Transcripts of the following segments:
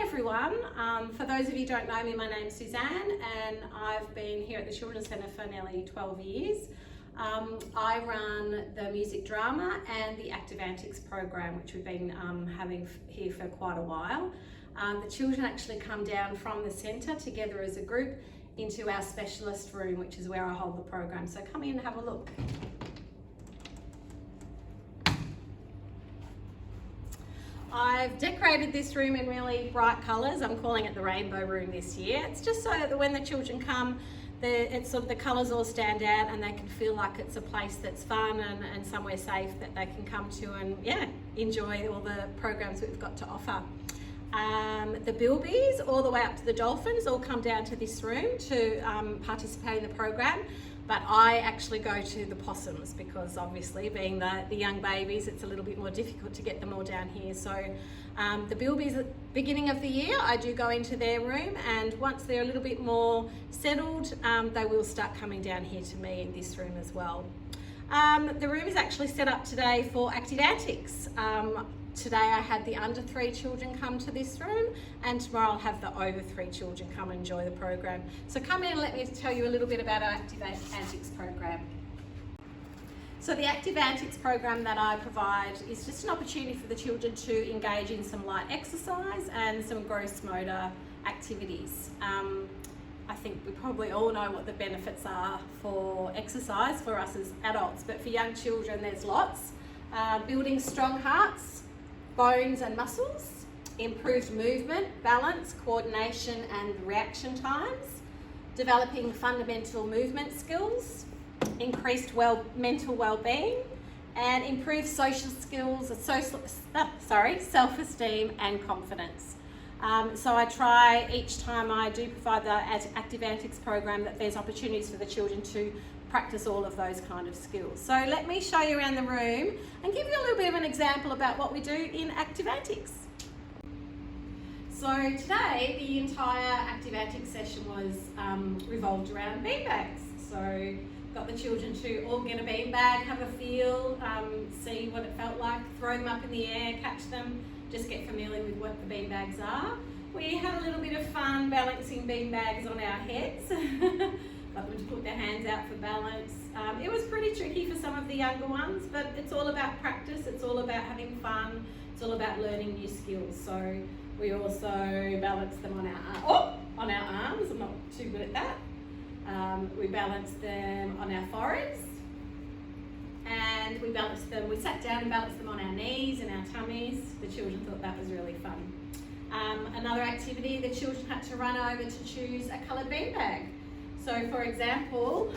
everyone. For those of you who don't know me, my name's Suzanne and I've been here at the Children's Centre for nearly 12 years. I run the music drama and the Active Antics Program, which we've been having here for quite a while. The children actually come down from the centre together as a group into our specialist room, which is where I hold the program. So come in and have a look. I've decorated this room in really bright colours. I'm calling it the Rainbow Room this year. It's just so that when the children come, the colours all stand out and they can feel like it's a place that's fun and somewhere safe that they can come to and enjoy all the programs we've got to offer. The bilbies all the way up to the dolphins all come down to this room to participate in the program, but I actually go to the possums because obviously being the young babies, it's a little bit more difficult to get them all down here. So the bilbies at the beginning of the year, I do go into their room, and once they're a little bit more settled, they will start coming down here to me in this room as well. The room is actually set up today for Active Antics. Today I had the under 3 children come to this room, and tomorrow I'll have the over 3 children come and enjoy the program. So come in and let me tell you a little bit about our Active Antics program. So the Active Antics program that I provide is just an opportunity for the children to engage in some light exercise and some gross motor activities. I think we probably all know what the benefits are for exercise for us as adults, but for young children there's lots. Building strong hearts, bones and muscles, improved movement, balance, coordination and reaction times, developing fundamental movement skills, increased mental well-being, and improved social skills, self-esteem and confidence. So I try each time I do provide the Active Antics program that there's opportunities for the children to practice all of those kind of skills. So let me show you around the room and give you a little bit of an example about what we do in Active Antics. So today the entire Active Antics session was revolved around beanbags. So got the children to all get a beanbag, have a feel, see what it felt like, throw them up in the air, catch them, just get familiar with what the beanbags are. We had a little bit of fun balancing beanbags on our heads. Got them to put their hands out for balance. It was pretty tricky for some of the younger ones, but it's all about practice, it's all about having fun, it's all about learning new skills. So we also balanced them on our arms. I'm not too good at that. We balanced them on our foreheads, and we sat down and balanced them on our knees and our tummies. The children thought that was really fun. Another activity, the children had to run over to choose a coloured beanbag. So for example,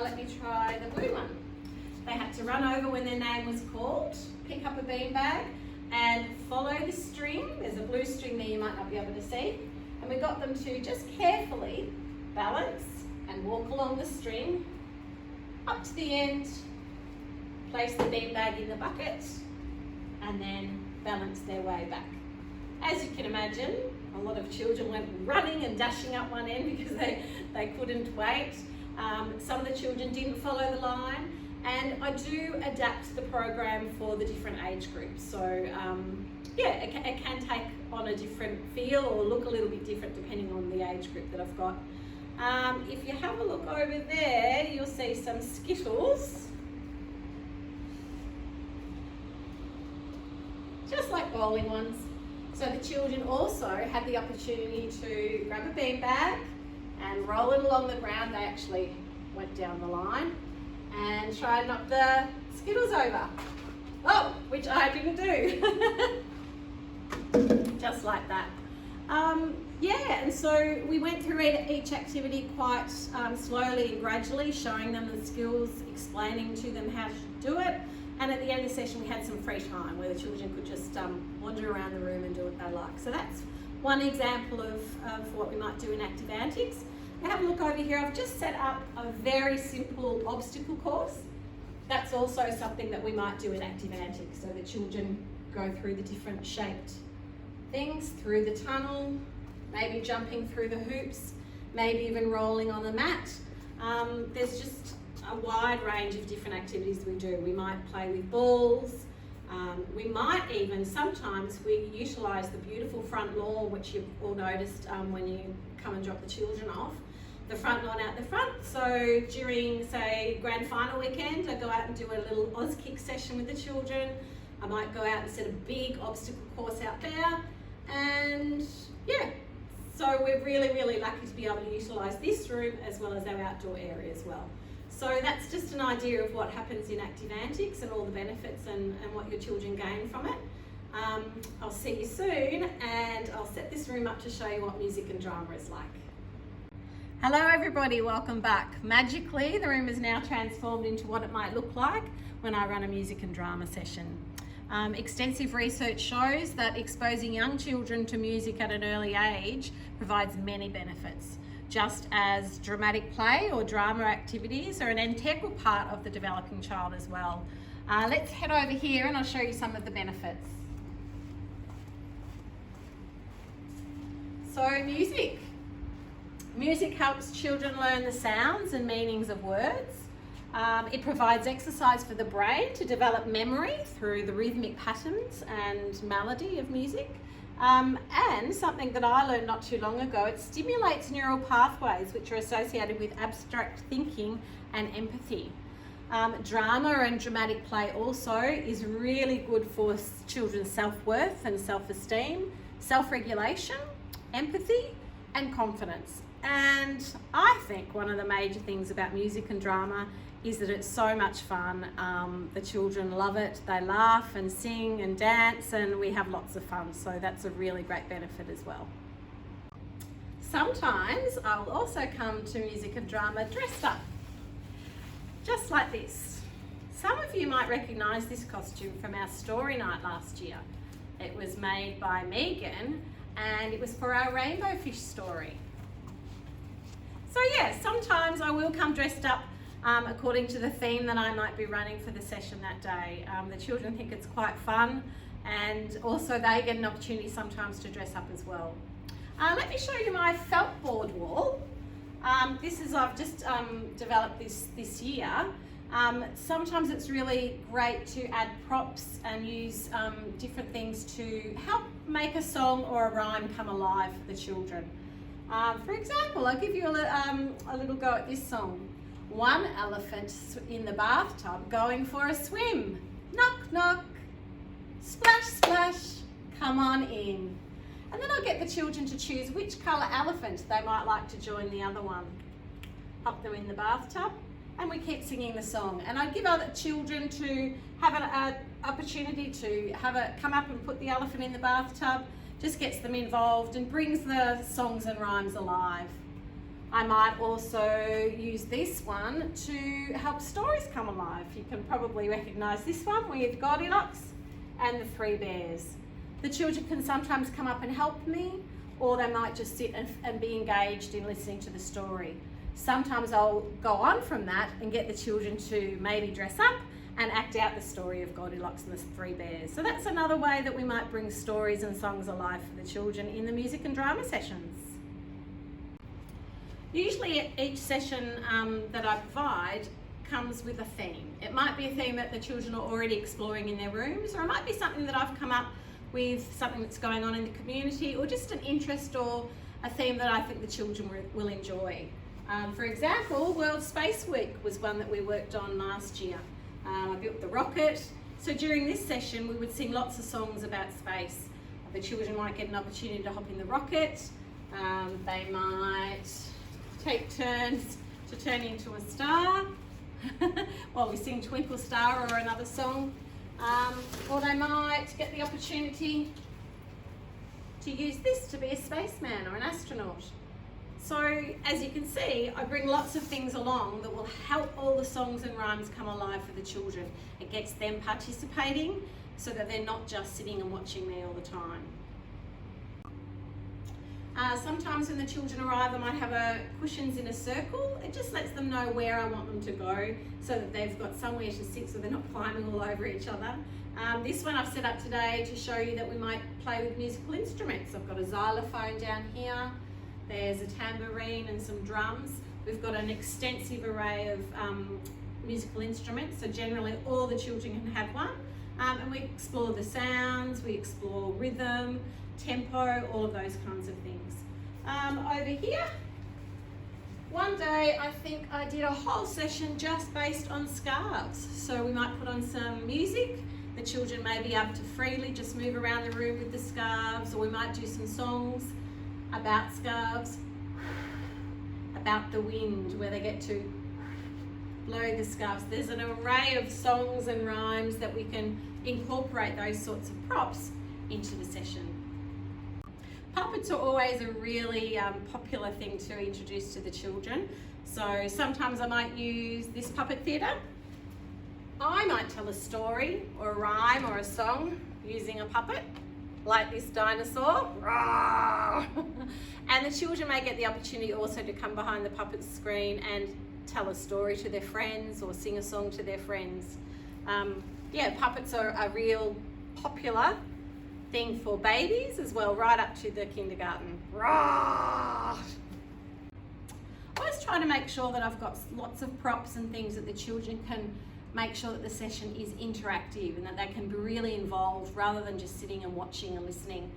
let me try the blue one. They had to run over when their name was called, pick up a beanbag and follow the string. There's a blue string there you might not be able to see. And we got them to just carefully balance and walk along the string up to the end, place the beanbag in the bucket and then balance their way back. As you can imagine, a lot of children went running and dashing up one end because they couldn't wait. Some of the children didn't follow the line, and I do adapt the program for the different age groups. So it can take on a different feel or look a little bit different depending on the age group that I've got. If you have a look over there, you'll see some Skittles. Just like bowling ones. So the children also had the opportunity to grab a beanbag and roll it along the ground. They actually went down the line and try and knock the Skittles over. Oh, which I didn't do. Just like that. And so we went through each activity quite slowly and gradually, showing them the skills, explaining to them how to do it. And at the end of the session, we had some free time where the children could just wander around the room and do what they like. So that's one example of what we might do in Active Antics. Now have a look over here. I've just set up a very simple obstacle course. That's also something that we might do in Active Antics. So the children go through the different shaped things, through the tunnel, maybe jumping through the hoops, maybe even rolling on the mat. There's just a wide range of different activities we do. We might play with balls, We might even, sometimes we utilise the beautiful front lawn, which you've all noticed when you come and drop the children off. The front lawn out the front. So during, say, grand final weekend, I go out and do a little Oz kick session with the children. I might go out and set a big obstacle course out there. And yeah, so we're really, really lucky to be able to utilise this room as well as our outdoor area as well. So that's just an idea of what happens in Active Antics and all the benefits and what your children gain from it. I'll see you soon, and I'll set this room up to show you what music and drama is like. Hello everybody, welcome back. Magically, the room is now transformed into what it might look like when I run a music and drama session. Extensive research shows that exposing young children to music at an early age provides many benefits, just as dramatic play or drama activities are an integral part of the developing child as well. Let's head over here and I'll show you some of the benefits. So music. Music helps children learn the sounds and meanings of words. It provides exercise for the brain to develop memory through the rhythmic patterns and melody of music. And something that I learned not too long ago, it stimulates neural pathways which are associated with abstract thinking and empathy. Drama and dramatic play also is really good for children's self-worth and self-esteem, self-regulation, empathy and confidence. And I think one of the major things about music and drama is that it's so much fun. The children love it, they laugh and sing and dance, and we have lots of fun, so that's a really great benefit as well. Sometimes I will also come to music and drama dressed up, just like this. Some of you might recognise this costume from our story night last year. It was made by Megan, and it was for our rainbow fish story. So yeah, sometimes I will come dressed up according to the theme that I might be running for the session that day. The children think it's quite fun, and also they get an opportunity sometimes to dress up as well. Let me show you my felt board wall. This is, I've just developed this year. Sometimes it's really great to add props and use different things to help make a song or a rhyme come alive for the children. For example, I'll give you a little go at this song. One elephant in the bathtub going for a swim. Knock, knock, splash, splash, come on in. And then I'll get the children to choose which colour elephant they might like to join the other one. Pop them in the bathtub, and we keep singing the song. And I give other children to have an opportunity to come up and put the elephant in the bathtub. Just gets them involved and brings the songs and rhymes alive. I might also use this one to help stories come alive. You can probably recognise this one with Goldilocks and the Three Bears. The children can sometimes come up and help me, or they might just sit and be engaged in listening to the story. Sometimes I'll go on from that and get the children to maybe dress up and act out the story of Goldilocks and the Three Bears. So that's another way that we might bring stories and songs alive for the children in the music and drama sessions. Usually each session that I provide comes with a theme. It might be a theme that the children are already exploring in their rooms, or it might be something that I've come up with, something that's going on in the community, or just an interest or a theme that I think the children will enjoy. For example, World Space Week was one that we worked on last year. I built the rocket. So during this session, we would sing lots of songs about space. The children might get an opportunity to hop in the rocket. They might take turns to turn into a star while we sing Twinkle Star or another song. Or they might get the opportunity to use this to be a spaceman or an astronaut. So as you can see, I bring lots of things along that will help all the songs and rhymes come alive for the children. It gets them participating so that they're not just sitting and watching me all the time. Sometimes when the children arrive, I might have cushions in a circle. It just lets them know where I want them to go so that they've got somewhere to sit so they're not climbing all over each other. This one I've set up today to show you that we might play with musical instruments. I've got a xylophone down here. There's a tambourine and some drums. We've got an extensive array of musical instruments, so generally all the children can have one. And we explore the sounds, we explore rhythm, tempo, all of those kinds of things. Over here, one day I think I did a whole session just based on scarves. So we might put on some music. The children may be able to freely just move around the room with the scarves, or we might do some songs about scarves, about the wind, where they get to blow the scarves. There's an array of songs and rhymes that we can incorporate those sorts of props into the session. Puppets are always a really popular thing to introduce to the children. So sometimes I might use this puppet theatre. I might tell a story or a rhyme or a song using a puppet, like this dinosaur. And the children may get the opportunity also to come behind the puppet screen and tell a story to their friends or sing a song to their friends. Yeah, puppets are a real popular thing for babies as well, right up to the kindergarten. I always try to make sure that I've got lots of props and things that the children can make sure that the session is interactive and that they can be really involved rather than just sitting and watching and listening.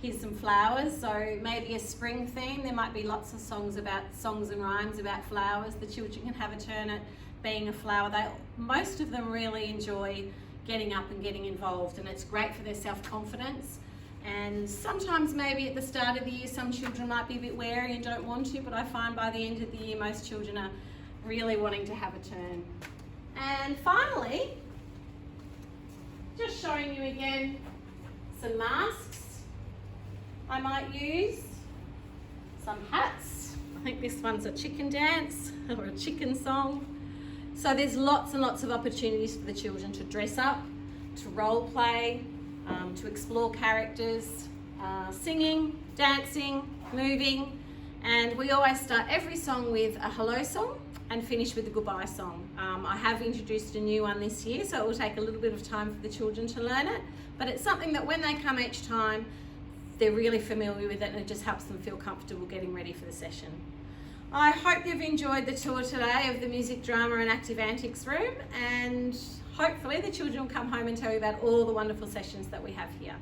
Here's some flowers, so maybe a spring theme. There might be lots of songs and rhymes about flowers. The children can have a turn at being a flower. Most of them really enjoy getting up and getting involved, and it's great for their self-confidence. And sometimes maybe at the start of the year some children might be a bit wary and don't want to, but I find by the end of the year most children are really wanting to have a turn. And finally, just showing you again some masks I might use, some hats. I think this one's a chicken dance or a chicken song. So there's lots and lots of opportunities for the children to dress up, to role play, to explore characters, singing, dancing, moving. And we always start every song with a hello song and finish with a goodbye song. I have introduced a new one this year, so it will take a little bit of time for the children to learn it, but it's something that when they come each time, they're really familiar with it, and it just helps them feel comfortable getting ready for the session. I hope you've enjoyed the tour today of the Music, Drama and Active Antics room, and hopefully the children will come home and tell you about all the wonderful sessions that we have here.